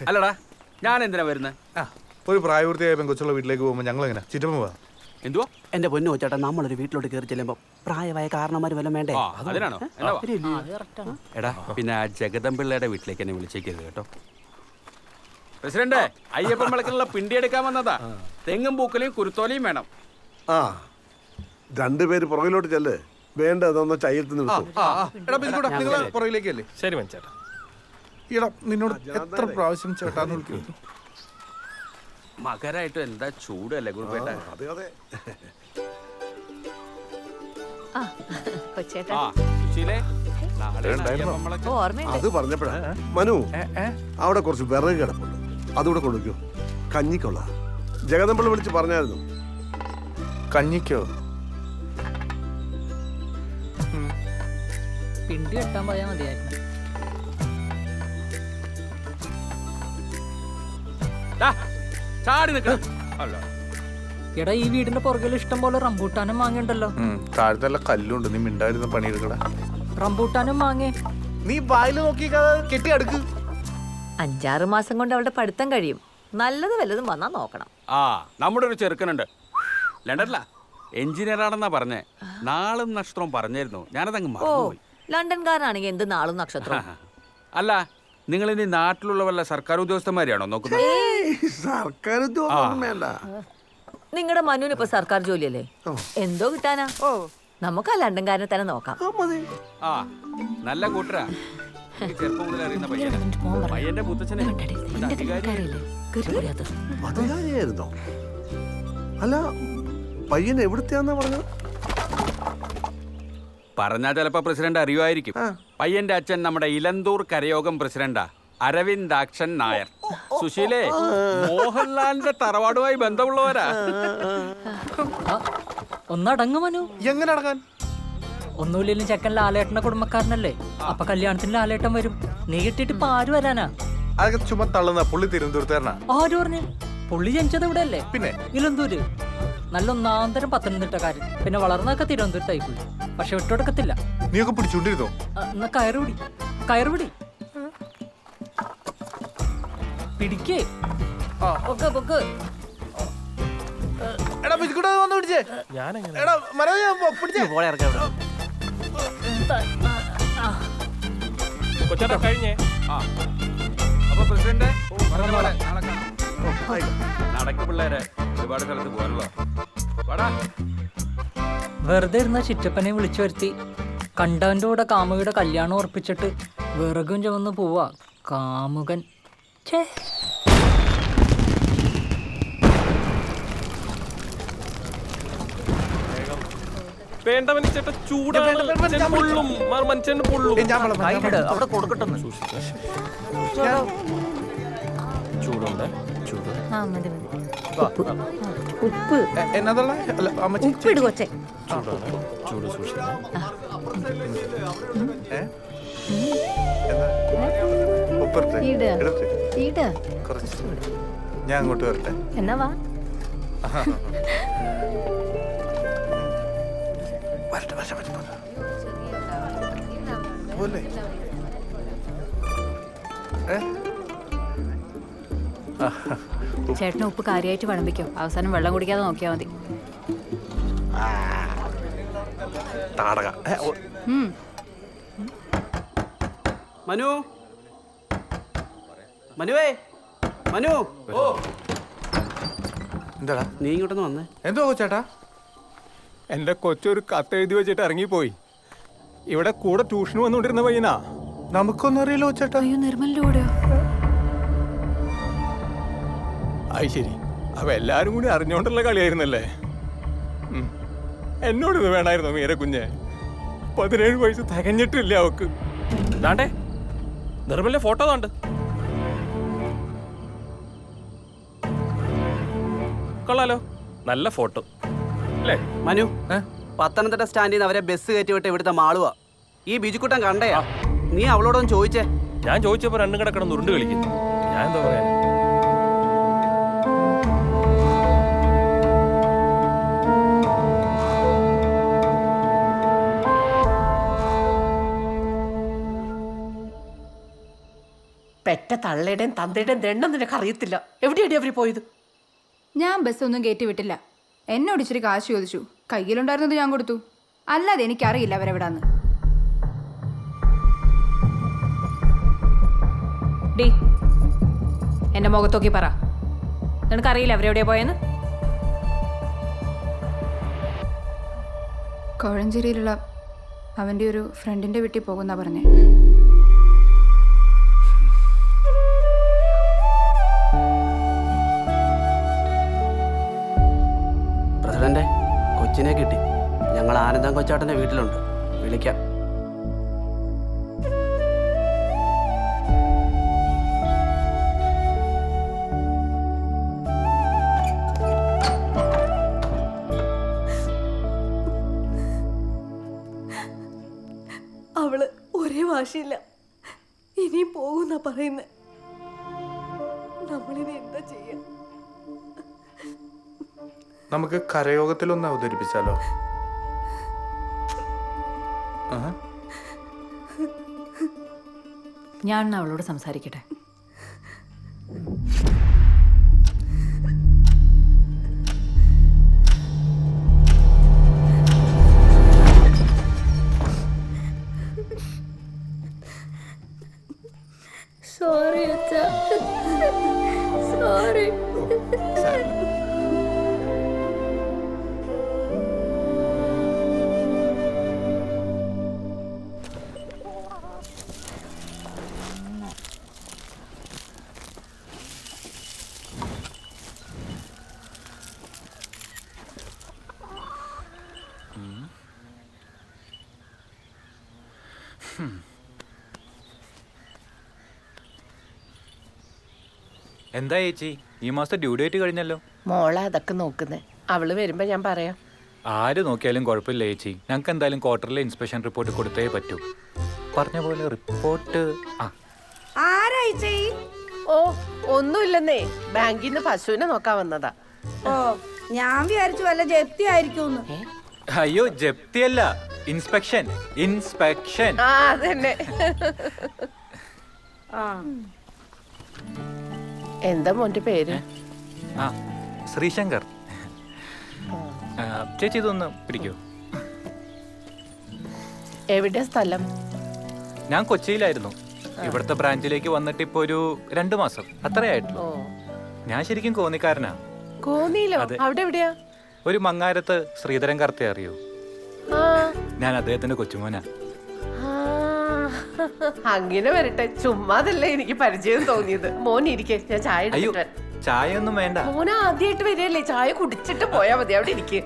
അല്ലടാ ഞാൻ എന്തിനാ വരുന്നത്? ഒരു പ്രായപൂർത്തിയായ പെൺകൊച്ചുള്ള വീട്ടിലേക്ക് പോകുമ്പോൾ ഞങ്ങൾ എങ്ങനെ ചിറ്റമ്മ പോവാ? എന്തുവാ എന്റെ പൊന്നു വെച്ചേട്ടാ, നമ്മളൊരു വീട്ടിലോട്ട് കയറി ചെല്ലുമ്പോ പ്രായമായ കാരണന്മാര് വല്ലതും വേണ്ടേ? അതിനാണോ? എടാ പിന്നെ ആ ജഗദമ്പിള്ളയുടെ വീട്ടിലേക്ക് എന്നെ വിളിച്ചേക്കരുത് കേട്ടോ. പ്രസിഡന്റ്, അയ്യപ്പൻ വിളക്കിനുള്ള പിണ്ടി എടുക്കാൻ വന്നതാ. തെങ്ങും പൂക്കലയും കുരുത്തോലയും വേണം. ആ രണ്ടുപേര് പുറകിലോട്ട് ചെല്ല്. വേണ്ടതൊന്ന് ചയ്യത്ത് നിർത്തും. പുറകിലേക്കല്ലേ? ശരി മനസ്സേട്ടാ. ഈടാ നിന്നോട് എത്ര പ്രാവശ്യം ചേട്ടാന്ന് വിളിക്കുന്നു. മകരായിട്ട് എന്താ ചൂടല്ലേ കുറുപ്പേട്ട? അതെ അതെ. സുശീലേ, നാളെ അയ്യപ്പൻ വിളക്ക്. അത് പറഞ്ഞപ്പോഴാ മനു അവിടെ കുറച്ച് വിറക് കിടപ്പുണ്ട്, അതുകൂടെ കൊടുക്കൂ. കഞ്ഞിക്കൊള്ള ജഗദമ്പിള്ള വിളിച്ച് പറഞ്ഞായിരുന്നു. കഞ്ഞിക്കോ? പിണ്ടി കെട്ടാൻ പോയാൽ മതിയായിരുന്നു. ചാടി നിൽക്കണം. എടാ ഈ വീടിന്റെ പുറകിൽ ഇഷ്ടം പോലെ റംബൂട്ടാനും മാങ്ങയുണ്ടല്ലോ. താഴത്തെ കല്ലുണ്ട്, നീ മിണ്ടായിരുന്ന പണിയെടുക്കട. റംബൂട്ടാനും മാങ്ങേ നീ വായിൽ നോക്കി കെട്ടി അടുക്ക്. 5-6 മാസം കൊണ്ട് അവളുടെ പഠിത്തം കഴിയും. നല്ലത് വല്ലതും വന്നാ നോക്കണം. നമ്മുടെ ഒരു ചെറുക്കനുണ്ട് ലണ്ടനിലാ, എഞ്ചിനീയർ ആണെന്നാ പറഞ്ഞേ. നാളും നക്ഷത്രവും പറഞ്ഞായിരുന്നു, ഞാനതങ്ങ് മറന്നുപോയി. ലണ്ടൻകാരനാണെങ്കിൽ എന്ത് നാളും നക്ഷത്രം. അല്ല, നിങ്ങൾ ഇനി നാട്ടിലുള്ള വല്ല സർക്കാർ ഉദ്യോഗസ്ഥന്മാരെയാണോ നോക്കുന്നത്? സർക്കാർ ഉദ്യോഗം വേണ്ട. നിങ്ങളുടെ മനുവിന് ഇപ്പൊ സർക്കാർ ജോലിയല്ലേ, എന്തോ കിട്ടാനാ. നമുക്ക് ആ ലണ്ടൻകാരനെ തന്നെ നോക്കാം. നല്ല കൂട്ടരാ. ചെറുപ്പം മുതൽ അറിയുന്ന പയ്യനാ. പയ്യന്റെ മുത്തച്ഛനെ അധികാരിയായിരുന്നോ? അല്ല പയ്യൻ എവിടുത്തെയാന്നാ പറഞ്ഞത്? പറഞ്ഞാ ചിലപ്പോ പ്രസിഡന്റ് അറിയുമായിരിക്കും. പയ്യന്റെ അച്ഛൻ നമ്മുടെ ഇലന്തൂർ കരയോഗം പ്രസിഡന്റാ, അരവിന്ദാക്ഷൻ നായർ. സുശീലേ, മോഹൻലാലിന്റെ തറവാടുമായി ബന്ധമുള്ളവരാ. ഒന്നടങ്ങു മനു. എങ്ങനെ അടങ്ങാൻ? ഒന്നുമില്ലെങ്കിലും ചെക്കൻ ലാലേട്ടന്റെ കുടുംബക്കാരനല്ലേ, അപ്പൊ കല്യാണത്തിന് ലാലേട്ടൻ വരും. നീ കിട്ടിയിട്ട് ഇപ്പൊ ആര് വരാനാ? അതൊക്കെ ചുമ്മാ തള്ളുന്ന. പുള്ളി തിരുവനന്തപുരത്തുകാരനാ. ആര് പറഞ്ഞു? പുള്ളി ജനിച്ചത് ഇവിടെ അല്ലേ? പിന്നെ ഇലന്തൂര്. നല്ല ഒന്നാന്തരം പത്തനംതിട്ടക്കാരൻ. പിന്നെ വളർന്നൊക്കെ തിരുവനന്തപുരത്തായി പോയി. പക്ഷെ വിട്ടുകൊടുക്കത്തില്ല. നീയൊക്കെ പിടിച്ചോണ്ടിരുന്നോ? എന്നാ കയറുപിടി, കയറുപിടി പിടിക്കേ. പൊക്ക്. എടാ പിടിക്കൂടെ വന്ന് പിടിച്ചേ. ഞാനെങ്ങനെ എടാ മനോജ് പിടിച്ചേ. പോലെ ഇറക്കാം ഇവിടെ. കൊച്ചേട്ടാ കഴിഞ്ഞേ. അപ്പൊ പ്രസിഡന്റ് പറഞ്ഞ പോലെ നാളെ കാണാം. നടക്ക് പിള്ളേരെ, ഒരുപാട് സ്ഥലത്ത് പോകാനുള്ള. വെറുതെ ഇരുന്ന ചിറ്റപ്പനെ വിളിച്ചു വരുത്തി കണ്ടവന്റെ കൂടെ കാമുകിയുടെ കല്യാണം ഉറപ്പിച്ചിട്ട് വിറകും ചുമന്ന് പോവാ കാമുകൻ. ഛേ, വേണ്ട മനസ്സേട്ടാ, ചൂടാണ്. മനുഷ്യൻ പൊള്ളും. മനുഷ്യന് പൊള്ളും. അവിടെ കൊടുക്കട്ടെ. ചൂടുണ്ട്, ചൂട്. ഉപ്പ് എന്നതുള്ള അമ്മച്ചി ഉപ്പിട് കൊച്ചേ. ചൂടാണ്, ചൂട് സൂക്ഷിക്കണം. കുറച്ച് ഞാൻ അങ്ങോട്ട് വരട്ടെ. എന്നാ വാ. പോലെ ചേട്ടന് ഉപ്പ് കാര്യമായിട്ട് വിളമ്പിക്കോ, അവസാനം വെള്ളം കുടിക്കാതെ നോക്കിയാൽ മതി. താടക. മനു, മനുവേ, മനു. എന്താടാ നീ ഇങ്ങോട്ടൊന്ന് വന്നേ. എന്തോ ചേട്ടാ? എന്റെ കൊച്ചൊരു കത്ത് എഴുതി വെച്ചിട്ട് ഇറങ്ങിപ്പോയി. ഇവിടെ കൂടെ ട്യൂഷന് വന്നോണ്ടിരുന്ന പയ്യനാ. നമുക്കൊന്നും അറിയില്ലോ ചേട്ടാ. അയ്യോ, നിർമ്മലിന്റെ കൂടെയോ? അത് ശരി, അവ എല്ലാരും കൂടി അറിഞ്ഞോണ്ടുള്ള കളിയായിരുന്നല്ലേ. എന്നോടിത് വേണമായിരുന്നോ മീര കുഞ്ഞെ? 17 വയസ്സ് തികഞ്ഞിട്ടില്ല അവക്ക്. ദാണ്ടേ നിർമ്മലിന്റെ ഫോട്ടോ താണ്ട്. കൊള്ളാലോ, നല്ല ഫോട്ടോ അല്ലേ മനു? പത്തനംതിട്ട സ്റ്റാൻഡിൽ നിന്ന് അവരെ ബസ് കയറ്റി വിട്ട് ഇവിടുത്തെ മാളുവാ. ഈ ബിജുക്കുട്ടൻ കണ്ടയാ. നീ അവളോടൊന്ന് ചോദിച്ചേ. ഞാൻ ചോദിച്ചപ്പോ രണ്ടും കിടക്കണം ഉരുണ്ട് കളിക്കുന്നു. ഞാൻ എന്താ പറയാ? പെറ്റ തള്ളയുടെയും തന്തയുടെയും ദണ്ണം നിനക്ക് അറിയത്തില്ല. എവിടെയാണ് അവർ പോയത്? ഞാൻ ബസ്സൊന്നും കയറ്റി വിട്ടില്ല. എന്നോട് ഇച്ചിരി കാശ് ചോദിച്ചു. കയ്യിലുണ്ടായിരുന്നത് ഞാൻ കൊടുത്തു. അല്ലാതെ എനിക്കറിയില്ല അവരെവിടാന്ന്. ഡി എന്റെ മുഖത്തോക്കി പറ, നിനക്കറിയില്ല അവരെവിടെയാ പോയെന്ന്? കോഴഞ്ചേരിയിലുള്ള അവൻ്റെ ഒരു ഫ്രണ്ടിൻ്റെ വീട്ടിൽ പോകുന്ന പറഞ്ഞേ. പ്രസിഡന്റെ കൊച്ചിനെ കിട്ടി. ഞങ്ങൾ ആനന്ദം കൊച്ചാട്ടൻ്റെ വീട്ടിലുണ്ട്. വിളിക്കാം. അവള് ഒരേ വാശിയില്ല, ഇനിയും പോകുന്ന പറയുന്നത്. നമ്മളിനി എന്താ ചെയ്യാ? നമുക്ക് കരയോഗത്തിലൊന്ന് അവതരിപ്പിച്ചാലോ? ഞാൻ അവളോട് സംസാരിക്കട്ടെ. സോറി അച്ഛാ, സോറി. എന്താ ചേച്ചി, ഈ മാസത്തെ ഡ്യൂ ഡേറ്റ് കഴിഞ്ഞല്ലോ. മോളെ അതൊക്കെ നോക്കുന്നേ. അവള് വരുമ്പോ ഞാൻ പറയാം. ആര് നോക്കിയാലും കുഴപ്പമില്ല ചേച്ചി. ഞങ്ങൾക്ക് എന്തായാലും ക്വാർട്ടറിലെ ഇൻസ്പെക്ഷൻ റിപ്പോർട്ട് കൊടുത്തേ പറ്റൂ. പറഞ്ഞ പോലെ റിപ്പോർട്ട്. ഓ, ഒന്നുമില്ലെന്നേ, ബാങ്കിൽ നിന്ന് പശുവിനെ നോക്കാൻ വന്നതാ. ഓ, ഞാൻ വിചാരിച്ചു വല്ല ജപ്തി ആയിരിക്കും. അയ്യോ, ജപ്തിയല്ല, ഇൻസ്പെക്ഷൻ. ഇൻസ്പെക്ഷൻ. ആ, അതന്നെ. എന്താ മോന്റെ പേര്? ആ, ശ്രീശങ്കർ. ചേച്ചി ഇതൊന്ന് പിടിക്കൂ. എവിടെ സ്ഥലം? ഞാൻ കൊച്ചിയിലായിരുന്നു. ഇവിടുത്തെ ബ്രാഞ്ചിലേക്ക് വന്നിട്ട് ഇപ്പൊ ഒരു 2 മാസം അത്രയായിട്ടുള്ളൂ. ഞാൻ ശരിക്കും കോന്നിക്കാരനാ. കോന്നിയിലോ? അവിടെ എവിടെയാ? ഒരു മങ്ങാരത്ത് ശ്രീധരൻ കർത്തെ അറിയോ? ഞാൻ അദ്ദേഹത്തിന്റെ കൊച്ചുമോനാ. അങ്ങനെ വരട്ടെ, ചുമ്മാതല്ലേ എനിക്ക് പരിചയം തോന്നിയത്. മോൻ ഇരിക്കെ, ഞാൻ ചായ അയ്യോ, എടുത്തിട്ട് വരാം. ചായ ഒന്നും വേണ്ട. മോൻ ആദ്യമായിട്ട് വരികയല്ലേ, ചായ കുടിച്ചിട്ട് പോയാ മതി. അവിടെ ഇരിക്കെ.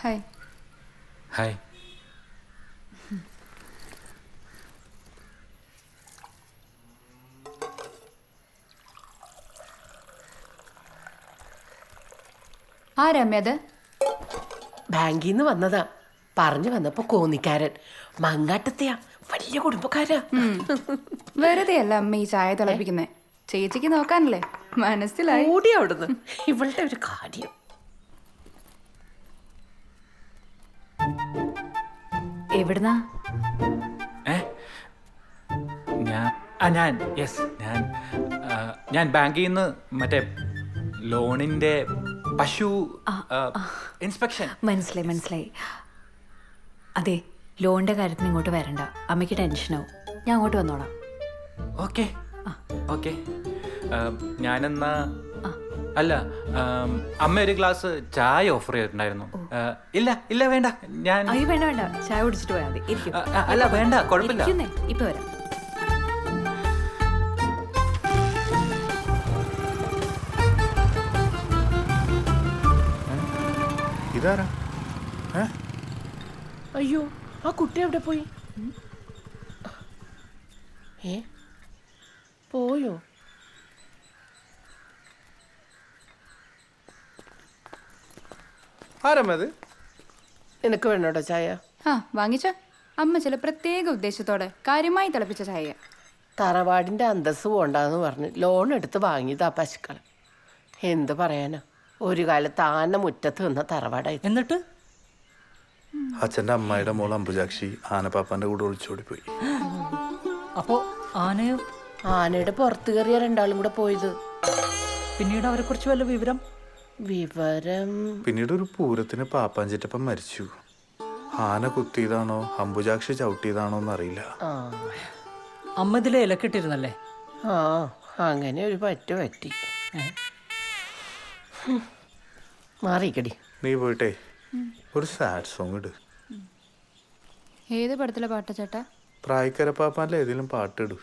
ഹായ്. ഹായ്. ആരമ്മയത്? ബാങ്കിൽ നിന്ന് വന്നതാ. പറഞ്ഞു വന്നപ്പോ കോന്നിക്കാരൻ. മങ്ങാട്ടത്തെയാ, വലിയ കുടുംബക്കാരാ. വെറുതെ അല്ല അമ്മ ഈ ചായ തിളപ്പിക്കുന്നേ. ചേച്ചിക്ക് നോക്കാനല്ലേ. മനസ്സിലായി. ഓടി അവിടുന്ന്. ഇവളുടെ ഒരു കാര്യം. എവിടുന്നാ? ഞാൻ ബാങ്കിൽ നിന്ന് മറ്റേ ലോണിന്റെ പശു ഇൻസ്പെക്ഷൻ. മനസ്സിലായി. അതെ, ലോണിന്റെ കാര്യത്തിന് ഇങ്ങോട്ട് വരണ്ട. അമ്മയ്ക്ക് ടെൻഷനാവും. ഞാൻ അങ്ങോട്ട് വന്നോളാം. ഓക്കെ. ഞാനെന്നാ അല്ല, അമ്മ ഒരു ഗ്ലാസ് ചായ ഓഫർ ചെയ്തിട്ടുണ്ടായിരുന്നു. ഇല്ല വേണ്ട. ഞാൻ അയ്യോ, വേണ്ട. ചായ കുടിച്ചിട്ട് പോയാൽ മതി. ഇരിക്കും. അല്ല വേണ്ട, കുഴപ്പമില്ല. ഇപ്പൊ വരാം. ഇതാരാ? അയ്യോ, ആ കുട്ടി എവിടെ പോയി? പോയോ? ആരമ്മത്? നിനക്ക് വേണോട്ടോ ചായ? ആ, വാങ്ങിച്ചോ. അമ്മ ചില പ്രത്യേക ഉദ്ദേശത്തോടെ കാര്യമായി തിളപ്പിച്ച ചായ. തറവാടിന്റെ അന്തസ് പോണ്ടാന്ന് പറഞ്ഞ് ലോൺ എടുത്ത് വാങ്ങിയതാ പശുക്കൾ. എന്ത് പറയാനാ, ഒരു കാലത്ത് ആന മുറ്റത്ത് നിന്ന തറവാടായി. എന്നിട്ട് അച്ഛന്റെ അമ്മായിയുടെ മോൾ അമ്പുജാക്ഷി ആനപ്പാപ്പാന്റെ കൂടെ ഒളിച്ചോടിപ്പോയി. അപ്പോ ആനയോ? ആനയുടെ പുറത്ത് കയറിയ രണ്ടാളും കൂടെ പോയത്. പിന്നീട് അവരെ കുറിച്ച് വല്ല വിവരം? പിന്നീട് ഒരു പൂരത്തിന് പാപ്പാഞ്ചിറ്റപ്പം മരിച്ചു. ആന കുത്തിയതാണോ അമ്പുജാക്ഷി ചവിട്ടിയതാണോ എന്നറിയില്ല. അമ്മ ഇതിലെ ഇലക്കിട്ടിരുന്നല്ലേ? ആ, അങ്ങനെ ഒരു പറ്റി. മാറിക്കടി. നീ പോയിട്ടേ ഒരു സാഡ് സോങ് ഇട്. ഏത് പടത്തിലെ പാട്ടാ ചേട്ടാ? പ്രായക്കര പാപ്പാന്റെ ഏതെങ്കിലും പാട്ട് ഇടും.